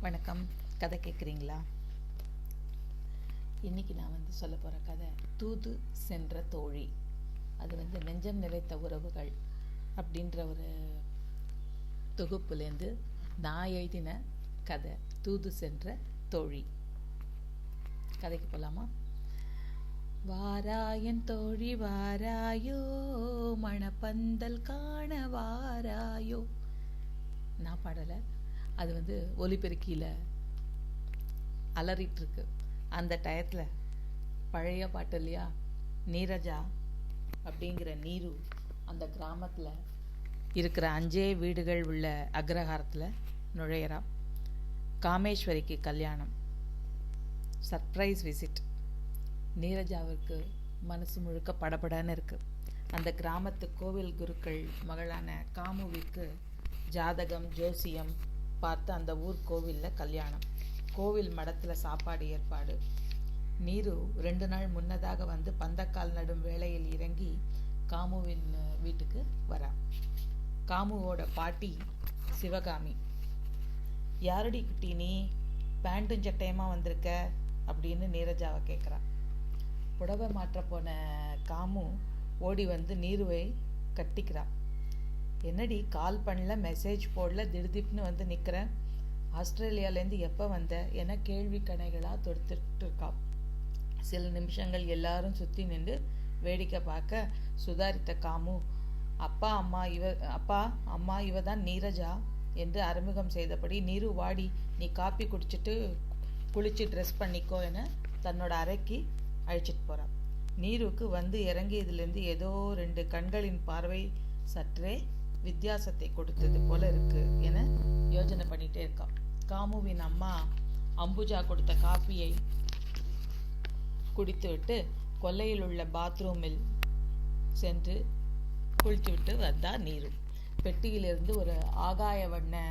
வணக்கம். கதை கேட்குறீங்களா? இன்றைக்கி நான் சொல்ல போகிற கதை தூது சென்ற தோழி. அது நெஞ்சம் நிறைத்த உறவுகள் அப்படின்ற ஒரு தொகுப்புலேருந்து நான் எழுதின கதை தூது சென்ற தோழி. கதைக்கு போகலாமா? வாராயன் தோழி வாராயோ, மணப்பந்தல் காண வாராயோ. நான் பாடலை, அது ஒலிபெருக்கியில் அலறிட்டுருக்கு. அந்த டயத்தில் பழைய பாட்டு இல்லையா, நீரஜா அப்படிங்கிற நீரு அந்த கிராமத்தில் இருக்கிற 5 வீடுகள் உள்ள அக்ரஹாரத்தில் நுழையிறா. காமேஸ்வரிக்கு கல்யாணம், சர்ப்ரைஸ் விசிட். நீரஜாவிற்கு மனசு முழுக்க படபடன்னு இருக்குது. அந்த கிராமத்து கோவில் குருக்கள் மகளான காமுவிற்கு ஜாதகம் ஜோசியம் பார்த்து அந்த ஊர் கோவிலில் கல்யாணம். கோவில் மடத்தில் சாப்பாடு ஏற்பாடு. நீரு 2 நாள் முன்னதாக பந்தக்கால் நடும் வேளையில் இறங்கி காமுவின் வீட்டுக்கு வரா. காமுவோட பாட்டி சிவகாமி, யாரடி குட்டி நீ பேண்ட்டும் சட்டையமாக வந்திருக்க அப்படின்னு நீரஜாவை கேட்குறா. புடவை மாற்ற போன காமு ஓடி நீருவை கட்டிக்கிறா. என்னடி கால் பண்ணல, மெசேஜ் போடல, திடுதிப்புன்னு நிற்கிறேன், ஆஸ்திரேலியாவிலேருந்து எப்போ வந்த என கேள்வி கணைகளாக தொடுத்துட்டு இருக்கா. சில நிமிஷங்கள் எல்லாரும் சுற்றி நின்று வேடிக்கை பார்க்க சுதாரித்த காமு, அப்பா அம்மா இவ தான் நீரஜா என்று அறிமுகம் செய்தபடி, நீரு வாடி, நீ காப்பி குடிச்சிட்டு குளிச்சு ட்ரெஸ் பண்ணிக்கோ என தன்னோட அறைக்கு அழைச்சிட்டு போகிறான். நீருக்கு இறங்கியதுலேருந்து ஏதோ 2 கண்களின் பார்வை சற்றே வித்தியாசத்தை கொடுத்தது போல இருக்கு என யோசனை பண்ணிகிட்டே இருக்கான். காமுவின் அம்மா அம்புஜா கொடுத்த காப்பியை குடித்துவிட்டு கொல்லையில் உள்ள பாத்ரூமில் சென்று குளித்துவிட்டு வந்தா நீரு. பெட்டியிலிருந்து ஒரு ஆகாய வண்ண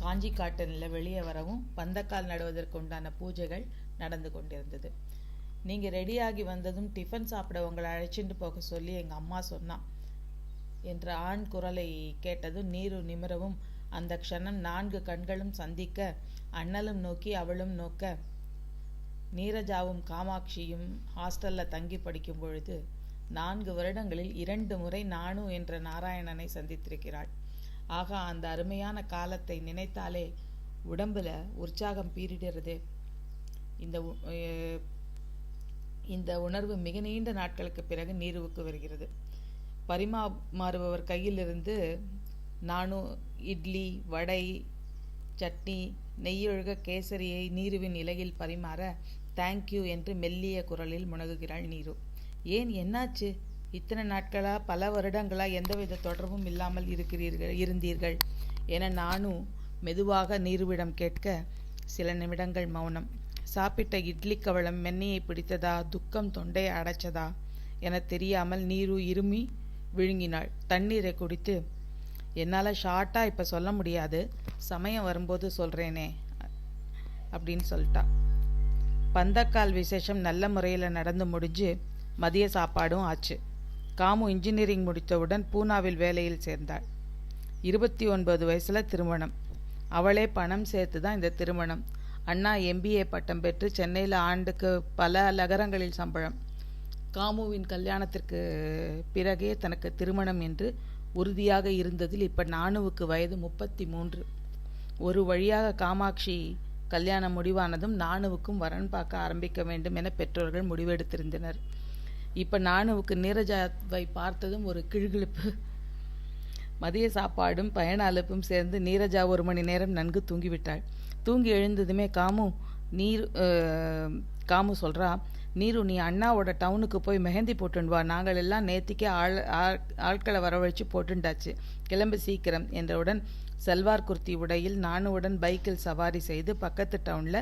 காஞ்சி காட்டனில் வெளியே வரவும் பந்தக்கால் நடுவதற்கு உண்டான பூஜைகள் நடந்து கொண்டிருந்தது. நீங்கள் ரெடியாகி வந்ததும் டிஃபன் சாப்பிட உங்களை அழைச்சிட்டு போக சொல்லி எங்கள் அம்மா சொன்னான் என்ற ஆண் குரலை கேட்டதும் நீரு நிமிரவும், அந்த க்ஷணம் 4 கண்களும் சந்திக்க, அண்ணலும் நோக்கி அவளும் நோக்க. நீரஜாவும் காமாட்சியும் ஹாஸ்டலில் தங்கி படிக்கும் பொழுது 4 வருடங்களில் 2 முறை நானு என்ற நாராயணனை சந்தித்திருக்கிறாள். ஆக அந்த அருமையான காலத்தை நினைத்தாலே உடம்புல உற்சாகம் பீரிடுறது. இந்த உணர்வு மிக நீண்ட நாட்களுக்கு பிறகு நீருவுக்கு வருகிறது. பரிமாறுபவர் கையிலிருந்து நானு இட்லி, வடை, சட்னி, நெய்யொழுக கேசரியை நீருவின் இலையில் பரிமாற, தேங்க்யூ என்று மெல்லிய குரலில் முனகுகிறாள் நீரு. ஏன், என்னாச்சு? இத்தனை நாட்களா, பல வருடங்களா எந்தவித தொடர்பும் இல்லாமல் இருந்தீர்கள் என நானு மெதுவாக நீருவிடம் கேட்க, சில நிமிடங்கள் மௌனம். சாப்பிட்ட இட்லி கவளம் மென்னையை பிடித்ததா, துக்கம் தொண்டையை அடைச்சதா என தெரியாமல் நீரு இருமி விழுங்கினாள். தண்ணீரை குடித்து, என்னால் ஷார்ட்டாக இப்போ சொல்ல முடியாது, சமயம் வரும்போது சொல்கிறேனே அப்படின்னு சொல்லிட்டா. பந்தக்கால் விசேஷம் நல்ல முறையில் நடந்து முடிஞ்சு மதிய சாப்பாடும் ஆச்சு. காமு இன்ஜினியரிங் முடித்தவுடன் பூனாவில் வேலையில் சேர்ந்தாள். 29 வயசில் திருமணம். அவளே பணம் சேர்த்து தான் இந்த திருமணம். அண்ணா MBA பட்டம் பெற்று சென்னையில் ஆண்டுக்கு பல நகரங்களில் சம்பளம். காமுவின் கல்யாணத்திற்கு பிறகே தனக்கு திருமணம் என்று உறுதியாக இருந்ததில் இப்போ நானுவுக்கு வயது 33. ஒரு வழியாக காமாட்சி கல்யாணம் முடிவானதும் நானுவுக்கும் வரன் பார்க்க ஆரம்பிக்க வேண்டும் என பெற்றோர்கள் முடிவெடுத்திருந்தனர். இப்போ நானுவுக்கு நீரஜாவை பார்த்ததும் ஒரு கிழுகிழுப்பு. மதிய சாப்பாடும் பயண அலுப்பும் சேர்ந்து நீரஜா 1 மணி நேரம் நன்கு தூங்கிவிட்டாள். தூங்கி எழுந்ததுமே காமு சொல்கிறா, நீரு நீ அண்ணாவோட டவுனுக்கு போய் மெஹந்தி போட்டுன்னு வா, நாங்கள் எல்லாம் நேத்திக்கே ஆட்களை வரவழைச்சு போட்டுண்டாச்சு, கிளம்பு சீக்கிரம் என்றவுடன் சல்வார் குர்த்தி உடையில் நானுவுடன் பைக்கில் சவாரி செய்து பக்கத்து டவுனில்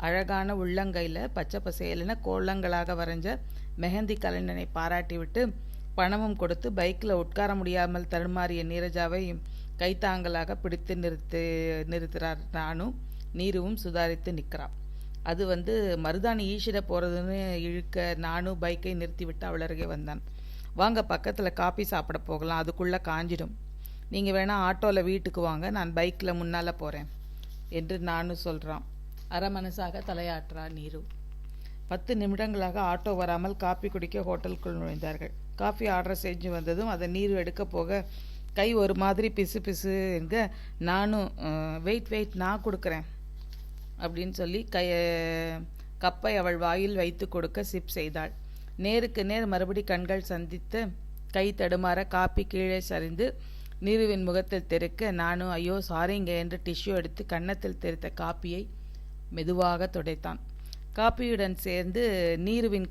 அழகான உள்ளங்கையில் பச்சை பசேலென கோலங்களாக வரைஞ்ச மெஹந்தி கலைஞனை பாராட்டிவிட்டு பணமும் கொடுத்து பைக்கில் உட்கார முடியாமல் தடுமாறிய நீரஜாவை கைத்தாங்கலாக பிடித்து நிறுத்துறார். நானும் நீருவும் சுதாரித்து நிற்கிறான். அது மருதாணி ஈஷிட போகிறதுன்னு இழுக்க நானும் பைக்கை நிறுத்திவிட்டு அவள் அருகே வந்தான். வாங்க பக்கத்தில் காபி சாப்பிட போகலாம், அதுக்குள்ளே காஞ்சிடும். நீங்கள் வேணால் ஆட்டோவில் வீட்டுக்கு வாங்க, நான் பைக்கில் முன்னால் போகிறேன். என்று நானு சொல்கிறான். அரை மனசாக தலையாற்றா நீரு. 10 நிமிடங்களாக ஆட்டோ வராமல் காப்பி குடிக்க ஹோட்டலுக்குள் நுழைந்தார்கள். காஃபி ஆர்டர் செஞ்சு வந்ததும் அதை நீரு எடுக்க போக கை ஒரு மாதிரி பிசு பிசு என்க நானும் வெயிட் நான் கொடுக்குறேன் அப்படின்னு சொல்லி கப்பை அவள் வாயில் வைத்து கொடுக்க சிப் செய்தாள். நேருக்கு நேர் மறுபடி கண்கள் சந்தித்து கை தடுமாற காப்பி கீழே சரிந்து நீருவின் முகத்தில் தெறிக்க நானும் ஐயோ சாரிங்க என்று டிஷ்யூ எடுத்து கன்னத்தில் தெறித்த காப்பியை மெதுவாக துடைத்தான். காப்பியுடன் சேர்ந்து நீருவின்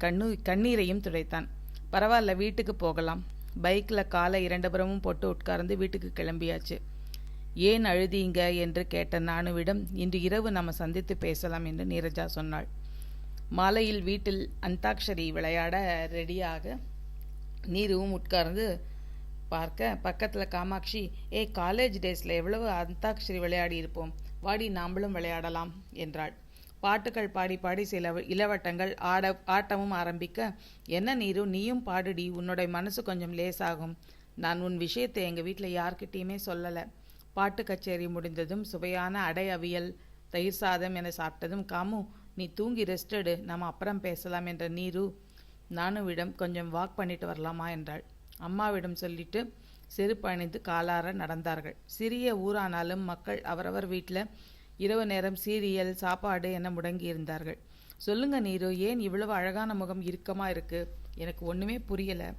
கண்ணீரையும் துடைத்தான். பரவாயில்ல, வீட்டுக்கு போகலாம். பைக்கில் காலை 2 புறமும் போட்டு உட்கார்ந்து வீட்டுக்கு கிளம்பியாச்சு. ஏன் அழுதீங்க என்று கேட்ட நானுவிடம் இன்று இரவு நம்ம சந்தித்து பேசலாம் என்று நீரஜா சொன்னாள். மாலையில் வீட்டில் அந்தாக்ஷரி விளையாட ரெடியாக நீருவும் உட்கார்ந்து பார்க்க பக்கத்தில் காமாட்சி, காலேஜ் டேஸில் எவ்வளவு அந்தாக்ஷரி விளையாடி இருப்போம், வாடி நாம்பளும் விளையாடலாம் என்றாள். பாட்டுகள் பாடி பாடி சில இளவட்டங்கள் ஆட்டமும் ஆரம்பிக்க, என்ன நீரு நீயும் பாடுடி, உன்னோட மனசு கொஞ்சம் லேசாகும். நான் உன் விஷயத்தை எங்கள் வீட்டில் யார்கிட்டையுமே சொல்லலை. பாட்டு கச்சேரி முடிந்ததும் சுவையான அடை அவியல் தயிர் சாதம் என சாப்பிட்டதும் காமு நீ தூங்கி ரெஸ்ட் எடு, நம்ம அப்புறம் பேசலாம் என்ற நீரு நானுவிடம் கொஞ்சம் வாக் பண்ணிட்டு வரலாமா என்றாள். அம்மாவிடம் சொல்லிட்டு செருப்பு அணிந்து காலார நடந்தார்கள். சிறிய ஊரானாலும் மக்கள் அவரவர் வீட்டில் இரவு நேரம் சீரியல் சாப்பாடு என முடங்கி இருந்தார்கள். சொல்லுங்க நீரு, ஏன் இவ்வளவு அழகான முகம் இறுக்கமா இருக்கு? எனக்கு ஒன்றுமே புரியலை.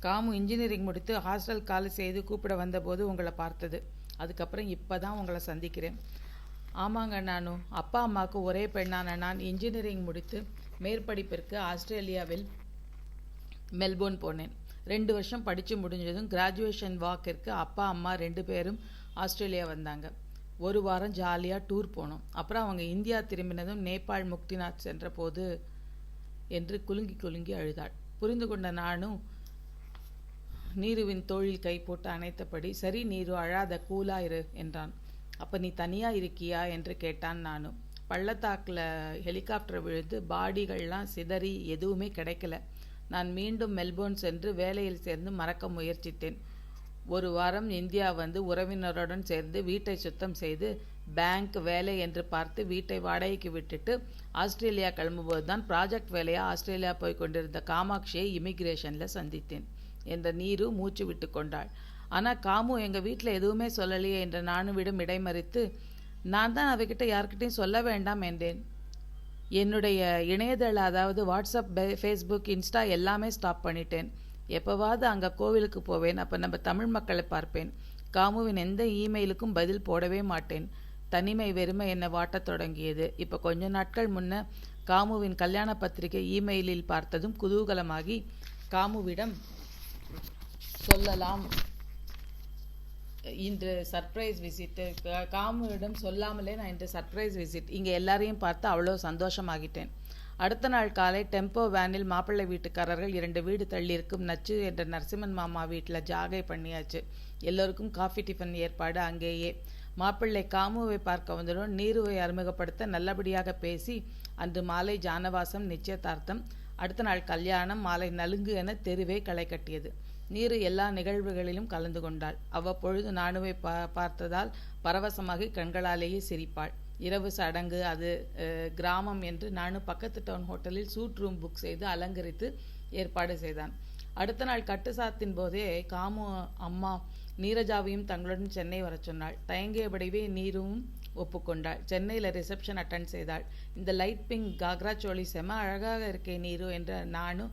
காமு இன்ஜினியரிங் முடித்து ஹாஸ்டல் கால் செய்து கூப்பிட வந்தபோது உங்களை பார்த்தது. அதுக்கப்புறம் இப்போ தான் உங்களை சந்திக்கிறேன். ஆமாங்க, நானும் அப்பா அம்மாவுக்கு ஒரே பெண்ணான நான் இன்ஜினியரிங் முடித்து மேற்படிப்பிற்கு ஆஸ்திரேலியாவில் மெல்போர்ன் போனேன். 2 வருஷம் படித்து முடிஞ்சதும் கிராஜுவேஷன் வாக்கிற்கு அப்பா அம்மா 2 பேரும் ஆஸ்திரேலியா வந்தாங்க. 1 வாரம் ஜாலியாக டூர் போனோம். அப்புறம் அவங்க இந்தியா திரும்பினதும் நேபாள் முக்திநாத் சென்ற போது என்று குலுங்கி குலுங்கி அழுதாள். புரிந்து கொண்ட நானும் நீருவின் தோளில் கை போட்டு அணைத்தபடி, சரி நீரு அழாத, கூலா இரு என்றான். அப்போ நீ தனியா இருக்கியா என்று கேட்டான். நானும் பள்ளத்தாக்கில் ஹெலிகாப்டர் விழுந்து பாடிகள்லாம் சிதறி எதுவுமே கிடைக்கல. நான் மீண்டும் மெல்போர்ன் சென்று வேலையில் சேர்ந்து மறக்க முயற்சித்தேன். 1 வாரம் இந்தியா வந்து உறவினருடன் சேர்ந்து வீட்டை சுத்தம் செய்து பேங்க் வேலை என்று பார்த்து வீட்டை வாடகைக்கு விட்டுட்டு ஆஸ்திரேலியா கிளம்பும்போது தான் ப்ராஜெக்ட் வேலையாக ஆஸ்திரேலியா போய் கொண்டிருந்த காமாட்சியை இமிக்ரேஷனில் சந்தித்தேன் என்ற நீரு மூச்சு விட்டு கொண்டாள். ஆனால் காமு எங்கள் வீட்டில் எதுவுமே சொல்லலையே என்ற நானுவிடம் இடைமறித்து, நான் தான் அவகிட்ட யார்கிட்டையும் சொல்ல வேண்டாம் என்றேன். என்னுடைய இணையதள அதாவது வாட்ஸ்அப், ஃபேஸ்புக், இன்ஸ்டா எல்லாமே ஸ்டாப் பண்ணிட்டேன். எப்போவாவது அங்கே கோவிலுக்கு போவேன். அப்போ நம்ம தமிழ் மக்களை பார்ப்பேன். காமுவின் எந்த இமெயிலுக்கும் பதில் போடவே மாட்டேன். தனிமை வெறுமை என்னை வாட்டத் தொடங்கியது. இப்போ கொஞ்ச நாட்கள் முன்ன காமுவின் கல்யாண பத்திரிகை இமெயிலில் பார்த்ததும் குதூகலமாகி காமுவிடம் சொல்லலாம் இன்று சர்ப்ரைஸ் விசிட்டு, காமுவிடம் சொல்லாமலே நான் இன்று சர்ப்ரைஸ் விசிட், இங்கே எல்லாரையும் பார்த்து அவ்வளோ சந்தோஷமாகிட்டேன். அடுத்த நாள் காலை டெம்போ வேனில் மாப்பிள்ளை வீட்டுக்காரர்கள் 2 வீடு தள்ளியிருக்கும் நச்சு என்ற நரசிம்மன் மாமா வீட்டில் ஜாகை பண்ணியாச்சு. எல்லோருக்கும் காஃபி டிஃபன் ஏற்பாடு அங்கேயே. மாப்பிள்ளை காமுவை பார்க்க வந்ததுடன் நீருவை அறிமுகப்படுத்த நல்லபடியாக பேசி அன்று மாலை ஜானவாசம், நிச்சயதார்த்தம், அடுத்த நாள் கல்யாணம், மாலை நலுங்கு என தெருவே களை கட்டியது. நீரு எல்லா நிகழ்வுகளிலும் கலந்து கொண்டாள். அவ்வப்பொழுது நானுவை பார்த்ததால் பரவசமாகி கண்களாலேயே சிரிப்பாள். இரவு சடங்கு, அது கிராமம் என்று நானு பக்கத்து டவுன் ஹோட்டலில் சூட் ரூம் புக் செய்து அலங்கரித்து ஏற்பாடு செய்தான். அடுத்த நாள் கட்டுசாத்தின் போதே காமு அம்மா நீரஜாவையும் தங்களுடன் சென்னை வர சொன்னாள். தயங்கியபடியே நீரும் ஒப்புக்கொண்டாள். சென்னையில் ரிசப்ஷன் அட்டன் செய்தாள். இந்த லைட் பிங்க் காக்ரா சோழி செம அழகாக இருக்கே நீரு என்ற நானு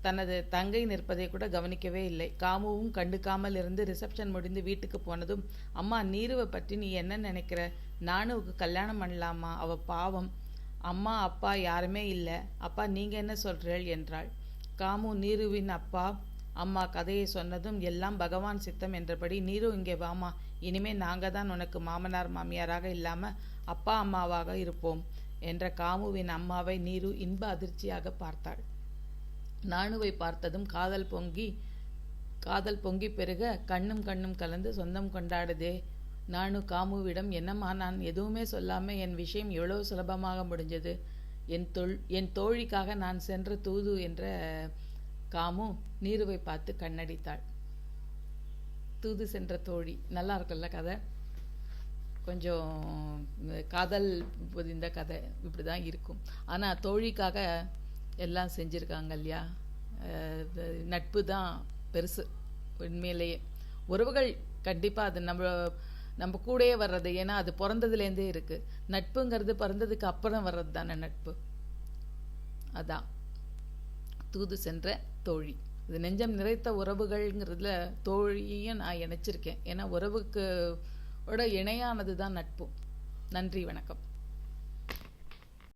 தனது தங்கை நிற்பதை கூட கவனிக்கவே இல்லை. காமுவும் கண்டுக்காமல் இருந்து ரிசப்ஷன் முடிந்து வீட்டுக்கு போனதும், அம்மா நீருவை பற்றி நீ என்ன நினைக்கிற? நானுவுக்கு கல்யாணம் பண்ணலாமா? அவ பாவம், அம்மா அப்பா யாருமே இல்லை. அப்பா நீங்க என்ன சொல்றீள் என்றாள். காமு நீருவின் அப்பா அம்மா கதையை சொன்னதும் எல்லாம் பகவான் சித்தம் என்றபடி, நீரு இங்கே வாமா, இனிமே நாங்க தான் உனக்கு மாமனார் மாமியாராக இல்லாம அப்பா அம்மாவாக இருப்போம் என்ற காமுவின் அம்மாவை நீரு இன்ப அதிர்ச்சியாக பார்த்தாள். நானுவை பார்த்ததும் காதல் பொங்கி பெருக கண்ணும் கலந்து சொந்தம் கொண்டாடுதே. நானு காமுவிடம், என்னம்மா நான் எதுவுமே சொல்லாம என் விஷயம் எவ்வளவு சுலபமாக முடிஞ்சது. என் தோழிக்காக நான் சென்ற தூது என்ற காமு நீருவை பார்த்து கண்ணடித்தாள். தூது சென்ற தோழி, நல்லா இருக்குல்ல கதை? கொஞ்சம் காதல் இந்த கதை இப்படி தான் இருக்கும். ஆனால் தோழிக்காக எல்லாம் செஞ்சுருக்காங்க இல்லையா. நட்பு தான் பெருசு உண்மையிலேயே. உறவுகள் கண்டிப்பாக அது நம்ம கூடயே வர்றது. ஏன்னா அது பிறந்ததுலேருந்தே இருக்குது. நட்புங்கிறது பிறந்ததுக்கு அப்புறம் வர்றது தானே நட்பு. அதான் தூது சென்ற தோழி. இது நெஞ்சம் நிறைத்த உறவுகள்ங்கிறதுல தோழியும் நான் இணைச்சிருக்கேன். ஏன்னா உறவுக்கு இணையானது தான் நட்பு. நன்றி, வணக்கம்.